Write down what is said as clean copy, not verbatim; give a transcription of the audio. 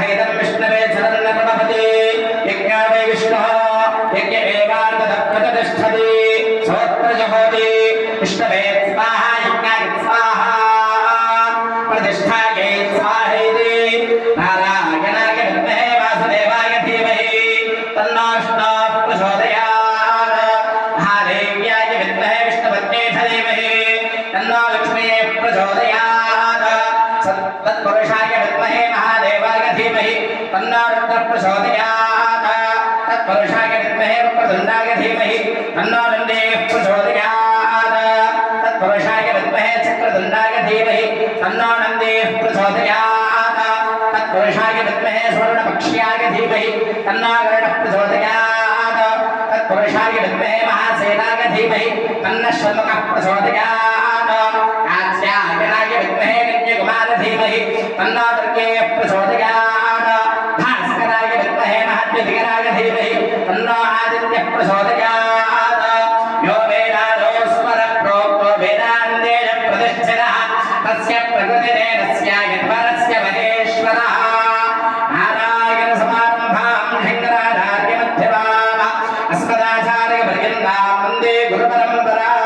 सहितं विष्णवे चरन्नर्मपति यज्ञा वै विष्णुः यज्ञमेवान्तदप्रतिष्ठति सोत्रजहोति विष्णवे स्वाहा यज्ञाय स्वाहा प्रतिष्ठायै स्वाहेति नारायणाय विद्महे वासुदेवाय धीमहि तन्नो विष्णुः प्रचोदयात् महादेव्याय विद्महे विष्णुपत्न्यै धीमहि तन्नो लक्ष्मीः प्रचोदयात् तत्पुरुषाय विद्महे महादेवाय धीमहि तन्नो रुद्रः प्रचोदयात् तत्पुरुषाय विद्महे वक्रतुण्डाय धीमहि तन्नो नन्दिः प्रचोदयात् तत्पुरुषाय विद्महे चक्रतुण्डाय धीमहि तन्नो नन्दिः प्रचोदयात् तत्पुरुषाय विद्महे स्वर्णपक्ष्याय धीमहि तन्नो गरुडः प्रचोदयात् तत्पुरुषाय विद्महे महासेनाय धीमहि तन्नः षण्मुखः प्रचोदयात् कात्यायनाय विद्महे कन्याकुमार धीमहि तन्नो दुर्गेः प्रचोदयात् भास्कराय विद्महे महद्युतिकराय धीमहि तन्नो आदित्यः प्रचोदयात् यो वेदादोस्मरः प्रोक्तो वेदान्तेन प्रतिष्ठितः तस्य प्रकृतिरेणस्य यद्वरस्य महेश्वरः नारायणसमारम्भां शङ्कराचार्यमध्यमाम् अस्मदाचार्यपर्यन्तां वन्दे गुरुपरम्पराम्